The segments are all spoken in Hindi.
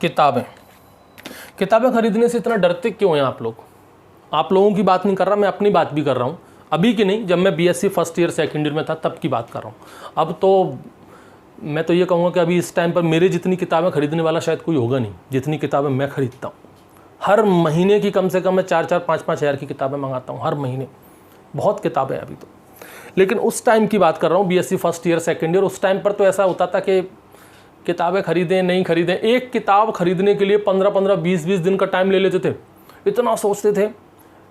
किताबें किताबें खरीदने से इतना डरते क्यों हैं आप लोग? आप लोगों की बात नहीं कर रहा, मैं अपनी बात भी कर रहा हूँ। अभी की नहीं, जब मैं BSc first year second year में था तब की बात कर रहा हूँ। अब तो मैं तो ये कहूँगा कि अभी इस टाइम पर मेरे जितनी किताबें खरीदने वाला शायद कोई होगा नहीं, जितनी किताबें मैं खरीदता हूँ। हर महीने की कम से कम मैं 4-4, 5-5 हज़ार की किताबें मंगाता हूँ हर महीने। बहुत किताबें अभी तो। लेकिन उस टाइम की बात कर रहा हूँ, BSc first year second year, उस टाइम पर तो ऐसा होता था कि किताबें खरीदें नहीं खरीदें, एक किताब खरीदने के लिए 15-15, 20-20 दिन का टाइम ले लेते थे, इतना सोचते थे।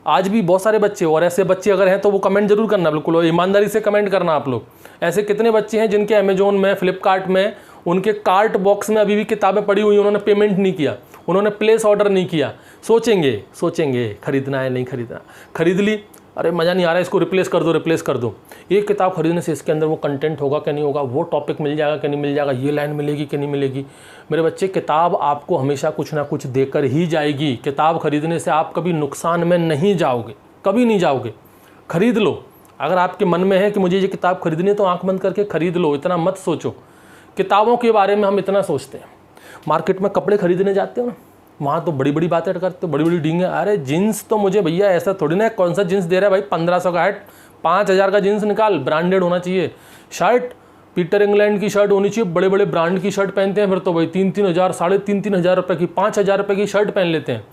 आज भी बहुत सारे बच्चे, और ऐसे बच्चे अगर हैं तो वो कमेंट जरूर करना, बिल्कुल और ईमानदारी से कमेंट करना आप लोग। ऐसे कितने बच्चे हैं जिनके अमेजोन में, फ्लिपकार्ट में, उनके कार्ट बॉक्स में अभी भी किताबें पड़ी हुई, उन्होंने पेमेंट नहीं किया, उन्होंने प्लेस ऑर्डर नहीं किया, सोचेंगे खरीदना है नहीं खरीदना, खरीद ली, अरे मज़ा नहीं आ रहा है, इसको रिप्लेस कर दो। एक किताब खरीदने से इसके अंदर वो कंटेंट होगा कि नहीं होगा, वो टॉपिक मिल जाएगा कि नहीं मिल जाएगा, ये लाइन मिलेगी कि नहीं मिलेगी। मेरे बच्चे, किताब आपको हमेशा कुछ ना कुछ देकर ही जाएगी। किताब खरीदने से आप कभी नुकसान में नहीं जाओगे, कभी नहीं जाओगे। खरीद लो। अगर आपके मन में है कि मुझे ये किताब खरीदनी है तो आंख बंद करके खरीद लो, इतना मत सोचो। किताबों के बारे में हम इतना सोचते हैं। मार्केट में कपड़े खरीदने जाते हो ना, वहाँ तो बड़ी बड़ी बातें करते हो, बड़ी बड़ी डींगे। अरे जीन्स तो मुझे भैया ऐसा थोड़ी ना, कौन सा जीन्स दे रहा है भाई 1500 का है, 5000 का जीन्स निकाल, ब्रांडेड होना चाहिए। शर्ट पीटर इंग्लैंड की शर्ट होनी चाहिए, बड़े बड़े ब्रांड की शर्ट पहनते हैं फिर तो भाई 3-3 हज़ार, 3.5-3 हज़ार रुपये की, 5,000 रुपये की शर्ट पहन लेते हैं।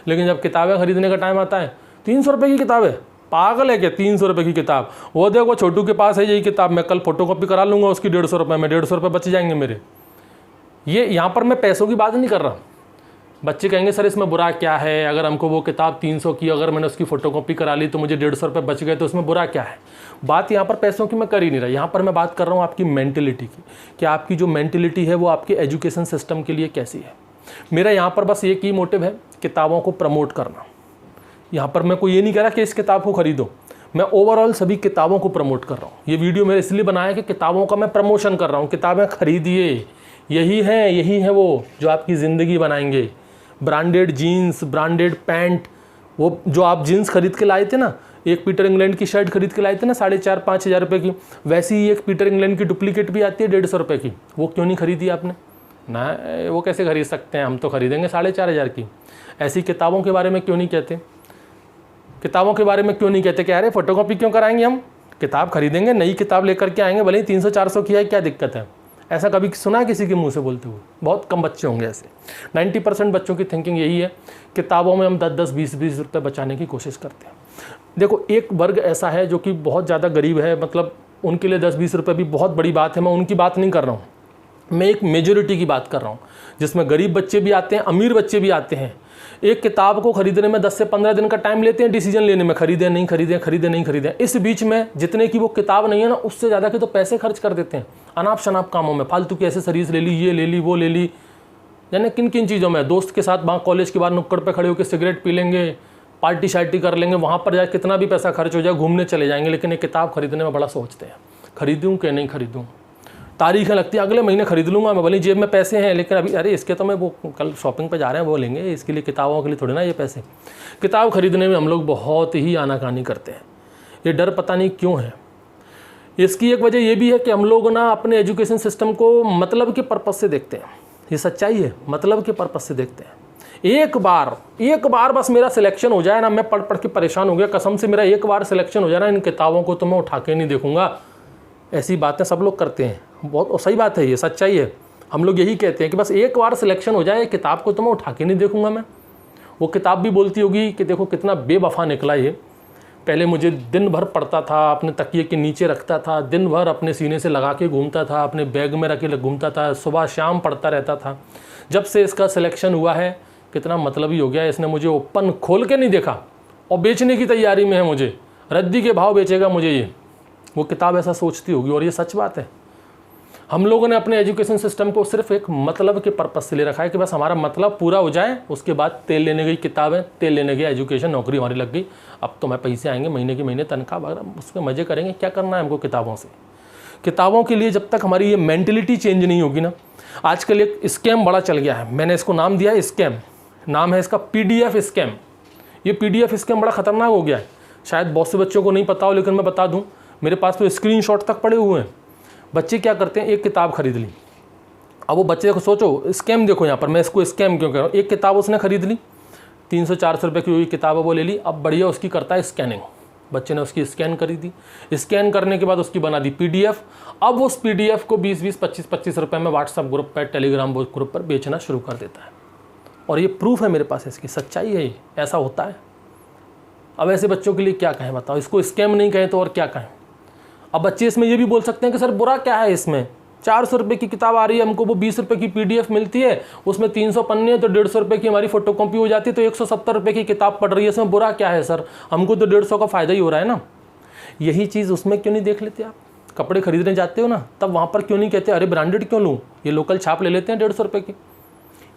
लेकिन जब किताबें खरीदने का टाइम आता है, 300 रुपये की किताब है, पागल है क्या? 300 रुपये की किताब। वो देखो छोटू के पास है यही किताब, मैं कल फोटोकॉपी करा लूँगा उसकी 150 रुपये में, 150 रुपये बच जाएंगे मेरे। ये यहाँ पर मैं पैसों की बात नहीं कर रहा। बच्चे कहेंगे सर इसमें बुरा क्या है, अगर हमको वो किताब 300 की, अगर मैंने उसकी फ़ोटोकॉपी करा ली तो मुझे 150 रुपये बच गए, तो उसमें बुरा क्या है? बात यहाँ पर पैसों की मैं कर ही नहीं रहा। यहाँ पर मैं बात कर रहा हूँ आपकी मेंटेलिटी की, कि आपकी जो मेंटेलिटी है वो आपके एजुकेशन सिस्टम के लिए कैसी है। मेरा यहाँ पर बस एक ही मोटिव है, किताबों को प्रमोट करना। यहाँ पर मैं कोई ये नहीं कह रहा कि इस किताब को खरीदो, मैं ओवरऑल सभी किताबों को प्रमोट कर रहा हूँ। ये वीडियो मैंने इसलिए बनाया कि किताबों का मैं प्रमोशन कर रहा हूँ। किताबें खरीदिए, यही है वो जो आपकी ज़िंदगी बनाएंगे। ब्रांडेड जीन्स, ब्रांडेड पैंट, वो जो आप जीन्स खरीद के लाए थे ना, एक पीटर इंग्लैंड की शर्ट खरीद के लाए थे ना 4,500-5 हज़ार रुपये की, वैसी ही एक पीटर इंग्लैंड की डुप्लीकेट भी आती है 150 रुपये की। वो क्यों नहीं खरीदी आपने? ना, वो कैसे खरीद सकते हैं, हम तो खरीदेंगे 4,500 की। ऐसी किताबों के बारे में क्यों नहीं कहते? किताबों के बारे में क्यों नहीं कहते कि अरे फोटोकॉपी क्यों कराएंगे, हम किताब खरीदेंगे, नई किताब लेकर के आएंगे, भले ही 300-400 की है, क्या दिक्कत है? ऐसा कभी सुना है किसी के मुंह से बोलते हुए? बहुत कम बच्चे होंगे ऐसे। 90% बच्चों की थिंकिंग यही है, किताबों में हम 10-10, 20-20 रुपये बचाने की कोशिश करते हैं। देखो, एक वर्ग ऐसा है जो कि बहुत ज़्यादा गरीब है, मतलब उनके लिए 10-20 रुपये भी बहुत बड़ी बात है। मैं उनकी बात नहीं कर रहा हूँ, मैं एक मेजॉरिटी की बात कर रहा हूँ, जिसमें गरीब बच्चे भी आते हैं, अमीर बच्चे भी आते हैं। एक किताब को खरीदने में 10 से 15 दिन का टाइम लेते हैं डिसीजन लेने में, खरीदें नहीं खरीदें, खरीदें नहीं खरीदें। इस बीच में जितने की वो किताब नहीं है ना, उससे ज़्यादा के तो पैसे खर्च कर देते हैं अनाप शनाप कामों में, फालतू की एसेसरीज ले ली, ये ले ली, वो ले ली, यानी किन किन चीज़ों में। दोस्त के साथ वहाँ कॉलेज के बाद नुक्कड़ पर खड़े होकर सिगरेट पी लेंगे, पार्टी शार्टी कर लेंगे, वहाँ पर जाए कितना भी पैसा खर्च हो जाए, घूमने चले जाएंगे। लेकिन एक किताब खरीदने में बड़ा सोचते हैं, खरीदूँ कि नहीं खरीदूँ, तारीखें लगती है, अगले महीने खरीद लूँगा मैं, भले जेब में पैसे हैं, लेकिन अभी अरे इसके तो मैं वो कल शॉपिंग पे जा रहे हैं वो लेंगे, इसके लिए किताबों के लिए थोड़ी ना ये पैसे। किताब खरीदने में हम लोग बहुत ही आनाकानी करते हैं। ये डर पता नहीं क्यों है। इसकी एक वजह ये भी है कि हम लोग ना अपने एजुकेशन सिस्टम को मतलब के पर्पज़ से देखते हैं। ये सच्चाई है, मतलब के पर्पज़ से देखते हैं। एक बार बस मेरा सिलेक्शन हो जाए ना, मैं पढ़ पढ़ के परेशान हो गया, कसम से मेरा एक बार सिलेक्शन हो जाए ना, इन किताबों को तो मैं उठा के नहीं देखूँगा। ऐसी बातें सब लोग करते हैं, बहुत सही बात है, ये सच्चाई है। हम लोग यही कहते हैं कि बस एक बार सिलेक्शन हो जाए, किताब को तो मैं उठा के नहीं देखूंगा मैं। वो किताब भी बोलती होगी कि देखो कितना बेवफा निकला ये, पहले मुझे दिन भर पढ़ता था, अपने तकिए के नीचे रखता था, दिन भर अपने सीने से लगा के घूमता था, अपने बैग में रख के घूमता था, सुबह शाम पढ़ता रहता था। जब से इसका सिलेक्शन हुआ है कितना मतलबी हो गया, इसने मुझे ओपन खोल के नहीं देखा और बेचने की तैयारी में है, मुझे रद्दी के भाव बेचेगा मुझे ये। वो किताब ऐसा सोचती होगी, और ये सच बात है। हम लोगों ने अपने एजुकेशन सिस्टम को सिर्फ एक मतलब के पर्पज़ से ले रखा है कि बस हमारा मतलब पूरा हो जाए, उसके बाद तेल लेने गई किताबें, तेल लेने गई एजुकेशन, नौकरी हमारी लग गई, अब तो मैं पैसे आएंगे महीने के महीने तनख्वाह वगैरह, उसमें मज़े करेंगे। क्या करना है हमको किताबों से? किताबों के लिए जब तक हमारी ये मेंटलिटी चेंज नहीं होगी ना। आजकल एक स्कैम बड़ा चल गया है, मैंने इसको नाम दिया है स्कैम, नाम है इसका PDF स्कैम। ये PDF स्कैम बड़ा ख़तरनाक हो गया है, शायद बहुत से बच्चों को नहीं पता हो, लेकिन मैं बता दूँ, मेरे पास तो स्क्रीनशॉट तक पड़े हुए हैं। बच्चे क्या करते हैं, एक किताब खरीद ली, अब वो बच्चे को सोचो, स्कैम देखो यहाँ पर, मैं इसको स्कैम क्यों कह रहा हूँ। एक किताब उसने खरीद ली, 300-400 रुपये की हुई किताब है, वो ले ली। अब बढ़िया उसकी करता है स्कैनिंग, बच्चे ने उसकी स्कैन करी दी, स्कैन करने के बाद उसकी बना दी PDF। अब उस PDF को 20-20, 25-25 रुपये में व्हाट्सअप ग्रुप पर, टेलीग्राम ग्रुप पर बेचना शुरू कर देता है। और ये प्रूफ है मेरे पास, इसकी सच्चाई है, ये ऐसा होता है। अब ऐसे बच्चों के लिए क्या कहें बताओ, इसको स्कैम नहीं कहें तो और क्या कहें। अब बच्चे इसमें ये भी बोल सकते हैं कि सर बुरा क्या है इसमें, 400 रुपये की किताब आ रही है हमको, वो 20 रुपये की PDF मिलती है, उसमें 300 पन्ने है तो 150 रुपये की हमारी फोटोकॉपी हो जाती है, तो 170 रुपये की किताब पढ़ रही है, इसमें बुरा क्या है सर, हमको तो 150 का फ़ायदा ही हो रहा है ना। यही चीज़ उसमें क्यों नहीं देख लेते आप? कपड़े खरीदने जाते हो ना, तब वहाँ पर क्यों नहीं कहते अरे ब्रांडेड क्यों लूँ, ये लोकल छाप ले लेते हैं 150 रुपये की।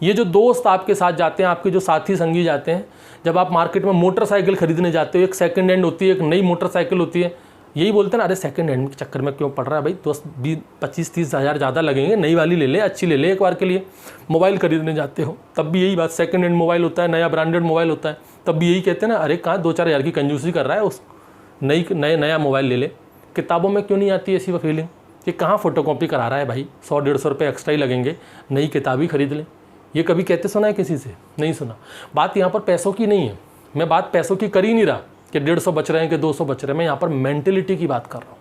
ये जो दोस्त आपके साथ जाते हैं, आपके जो साथी संगी जाते हैं, जब आप मार्केट में मोटरसाइकिल खरीदने जाते हो, एक सेकंड हैंड होती है, एक नई मोटरसाइकिल होती है, यही बोलते हैं ना अरे सेकंड हैंड के चक्कर में क्यों पड़ रहा है भाई, 25-30 हज़ार ज़्यादा लगेंगे, नई वाली ले ले, अच्छी ले ले एक बार के लिए। मोबाइल खरीदने जाते हो तब भी यही बात, सेकंड हैंड मोबाइल होता है, नया ब्रांडेड मोबाइल होता है, तब भी यही कहते हैं ना अरे कहाँ 2-4 हज़ार की कंजूसी कर रहा है, उस नया मोबाइल ले ले। किताबों में क्यों नहीं आती ऐसी फीलिंग कि कहाँ फोटोकॉपी करा रहा है भाई, 100-150 रुपये एक्स्ट्रा ही लगेंगे, नई किताब ही खरीद लें। ये कभी कहते सुना है किसी से? नहीं सुना। बात यहाँ पर पैसों की नहीं है, मैं बात पैसों की कर ही नहीं रहा कि 150 बच रहे हैं कि 200 बच रहे हैं, मैं यहाँ पर मेंटलिटी की बात कर रहा हूँ।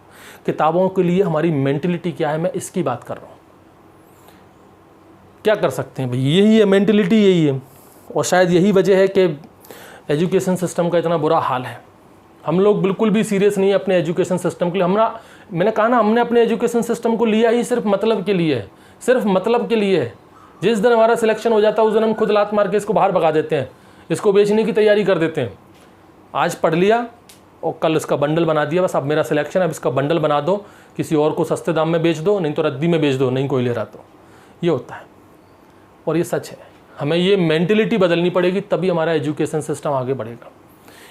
किताबों के लिए हमारी मेंटलिटी क्या है, मैं इसकी बात कर रहा हूँ। क्या कर सकते हैं भाई, यही है मेंटलिटी, यही है। और शायद यही वजह है कि एजुकेशन सिस्टम का इतना बुरा हाल है। हम लोग बिल्कुल भी सीरियस नहीं है अपने एजुकेशन सिस्टम के लिए। मैंने कहा ना, हमने अपने एजुकेशन सिस्टम को लिया ही सिर्फ मतलब के लिए है, सिर्फ मतलब के लिए है। जिस दिन हमारा सिलेक्शन हो जाता है उस दिन हम खुद लात मार के इसको बाहर भगा देते हैं, इसको बेचने की तैयारी कर देते हैं। आज पढ़ लिया और कल इसका बंडल बना दिया, बस अब मेरा सिलेक्शन, अब इसका बंडल बना दो, किसी और को सस्ते दाम में बेच दो, नहीं तो रद्दी में बेच दो, नहीं कोई ले रहा तो। ये होता है और ये सच है। हमें ये मेंटलिटी बदलनी पड़ेगी, तभी हमारा एजुकेशन सिस्टम आगे बढ़ेगा।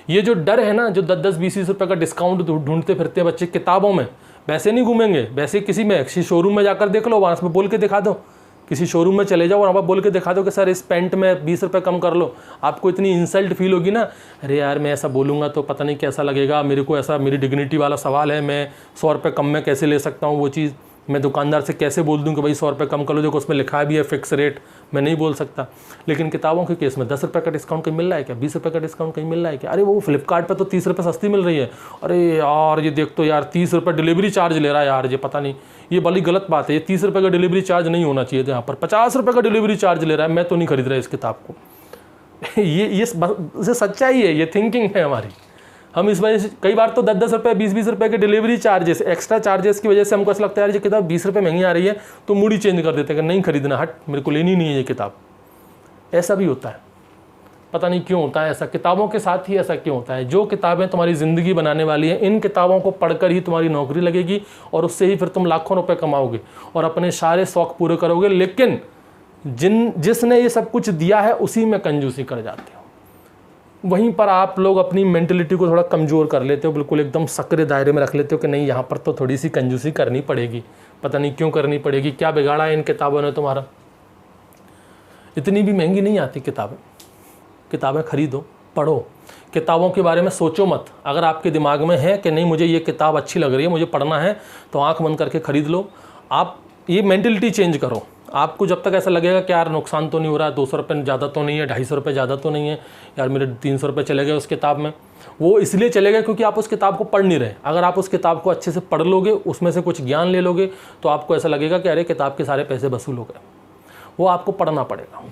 ये जो डर है ना, जो 10-10, 20-20 रुपये का डिस्काउंट ढूंढते फिरते हैं बच्चे किताबों में, वैसे नहीं घूमेंगे, वैसे किसी शोरूम में जाकर देख लो, वहाँ में बोल के दिखा दो, किसी शोरूम में चले जाओ और वहाँ पर बोल के दिखा दो कि सर इस पेंट में 20 रुपये कम कर लो। आपको इतनी इंसल्ट फील होगी ना, अरे यार मैं ऐसा बोलूँगा तो पता नहीं कैसा लगेगा, मेरे को ऐसा, मेरी डिग्निटी वाला सवाल है, मैं 100 रुपये कम में कैसे ले सकता हूँ वो चीज़, मैं दुकानदार से कैसे बोल दूँ कि भाई 100 रुपये कम कर लो, देखो उसमें लिखा भी है फिक्स रेट, मैं नहीं बोल सकता। लेकिन किताबों के केस में 10 रुपये का डिस्काउंट कहीं मिल रहा है क्या, 20 रुपये का डिस्काउंट कहीं मिल रहा है क्या, अरे वो फ्लिपकार्ट पर तो 30 रुपये सस्ती मिल रही है, अरे यार ये देख तो यार 30 रुपये डिलीवरी चार्ज ले रहा है यार, ये पता नहीं, ये बड़ी गलत बात है, ये 30 रुपये का डिलीवरी चार्ज नहीं होना चाहिए था, यहाँ पर 50 रुपये का डिलीवरी चार्ज ले रहा है, मैं तो नहीं खरीद रहा इस किताब को। ये सच्चाई है, ये थिंकिंग है हमारी। हम इस वजह से कई बार तो 10-10 रुपये, 20-20 रुपये के डिलीवरी चार्जेस, एक्स्ट्रा चार्जेस की वजह से हमको ऐसा लगता है यार ये किताब 20 रुपये महंगी आ रही है, तो मूड ही चेंज कर देते हैं कि नहीं खरीदना, हट मेरे को लेनी नहीं है ये किताब। ऐसा भी होता है, पता नहीं क्यों होता है ऐसा, किताबों के साथ ही ऐसा क्यों होता है। जो किताबें तुम्हारी ज़िंदगी बनाने वाली हैं, इन किताबों को पढ़कर ही तुम्हारी नौकरी लगेगी और उससे ही फिर तुम लाखों रुपए कमाओगे और अपने सारे शौक पूरे करोगे। लेकिन जिसने ये सब कुछ दिया है उसी में कंजूसी कर जाते हो। वहीं पर आप लोग अपनी मेंटलिटी को थोड़ा कमज़ोर कर लेते हो, बिल्कुल एकदम सक्रिय दायरे में रख लेते हो कि नहीं यहाँ पर तो थोड़ी सी कंजूसी करनी पड़ेगी, पता नहीं क्यों करनी पड़ेगी, क्या बिगाड़ा है इन किताबों ने तुम्हारा। इतनी भी महंगी नहीं आती किताबें खरीदो, पढ़ो, किताबों के बारे में सोचो मत। अगर आपके दिमाग में है कि नहीं मुझे ये किताब अच्छी लग रही है, मुझे पढ़ना है, तो आंख बंद करके ख़रीद लो। आप ये मेंटलिटी चेंज करो। आपको जब तक ऐसा लगेगा कि यार नुकसान तो नहीं हो रहा है, 200 रुपये ज़्यादा तो नहीं है, 250 रुपये ज़्यादा तो नहीं है, यार मेरे 300 रुपये चले गए उस किताब में, वो इसलिए चले गए क्योंकि आप उस किताब को पढ़ नहीं रहे। अगर आप उस किताब को अच्छे से पढ़ लोगे, उसमें से कुछ ज्ञान ले लोगे, तो आपको ऐसा लगेगा कि अरे किताब के सारे पैसे वसूल हो गए। वो आपको पढ़ना पड़ेगा।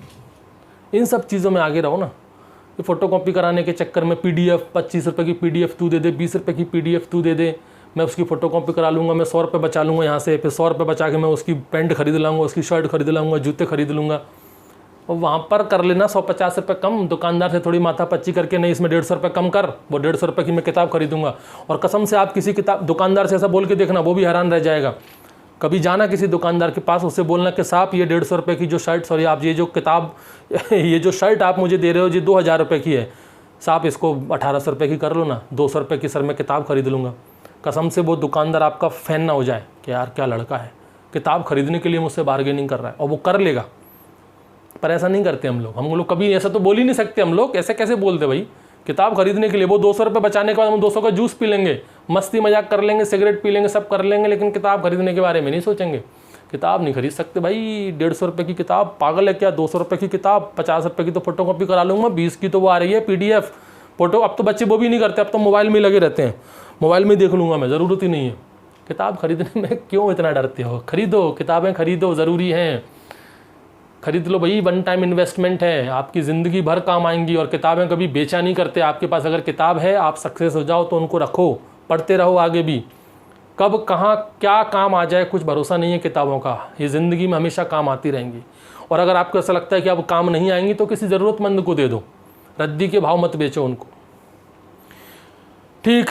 इन सब चीज़ों में आगे रहो ना। ये फ़ोटोकॉपी कराने के चक्कर में PDF 25 रुपये की PDF तू दे दे, 20 रुपये की PDF तू दे दे, मैं उसकी फ़ोटोकॉपी करा लूँगा, मैं 100 रुपये बचा लूँगा यहाँ से, फिर 100 रुपये बचा के मैं उसकी पैंट खरीद लाऊँगा, उसकी शर्ट खरीद लाऊँगा, जूते खरीद लूँगा। और वहाँ पर कर लेना 150 रुपये कम, दुकानदार से थोड़ी माथा पच्ची करके नहीं इसमें 150 रुपये कम कर, वो 150 रुपये की मैं किताब खरीदूँगा। और कसम से आप किसी दुकानदार से ऐसा बोल के देखना, वो भी हैरान रह जाएगा। कभी जाना किसी दुकानदार के पास, उससे बोलना कि साहब ये 150 रुपये की जो शर्ट, सॉरी आप ये जो किताब ये जो शर्ट आप मुझे दे रहे हो ये 2000 रुपये की है, साहब इसको 1800 रुपये की कर लो ना, 200 रुपये की सर मैं किताब खरीद लूँगा। कसम से वो दुकानदार आपका फ़ैन ना हो जाए कि यार क्या लड़का है, किताब खरीदने के लिए मुझसे बार्गेनिंग कर रहा है, और वो कर लेगा। पर ऐसा नहीं करते हम लोग कभी ऐसा तो बोल ही नहीं सकते। हम लोग ऐसे कैसे बोलते भाई, किताब खरीदने के लिए वो 200 रुपये बचाने के बाद हम 200 का जूस पी लेंगे, मस्ती मजाक कर लेंगे, सिगरेट पी लेंगे, सब कर लेंगे, लेकिन किताब खरीदने के बारे में नहीं सोचेंगे। किताब नहीं खरीद सकते भाई। 150 रुपये की किताब, पागल है क्या? 200 रुपये की किताब, 50 रुपये की तो फोटो कॉपी करा लूँगा, 20 की तो वो आ रही है PDF फोटो। अब तो बच्चे वो भी नहीं करते, अब तो मोबाइल में ही लगे रहते हैं, मोबाइल में देख लूँगा मैं, ज़रूरत ही नहीं है। किताब खरीदने में क्यों इतना डरते हो? खरीदो, किताबें खरीदो, ज़रूरी हैं, खरीद लो भाई। 1 टाइम इन्वेस्टमेंट है, आपकी ज़िंदगी भर काम आएंगी। और किताबें कभी बेचा नहीं करते। आपके पास अगर किताब है, आप सक्सेस हो जाओ तो उनको रखो, पढ़ते रहो आगे भी। कब कहाँ क्या काम आ जाए कुछ भरोसा नहीं है किताबों का, ये ज़िंदगी में हमेशा काम आती रहेंगी। और अगर आपको ऐसा लगता है कि अब काम नहीं आएंगी तो किसी ज़रूरतमंद को दे दो, रद्दी के भाव मत बेचो उनको। ठीक।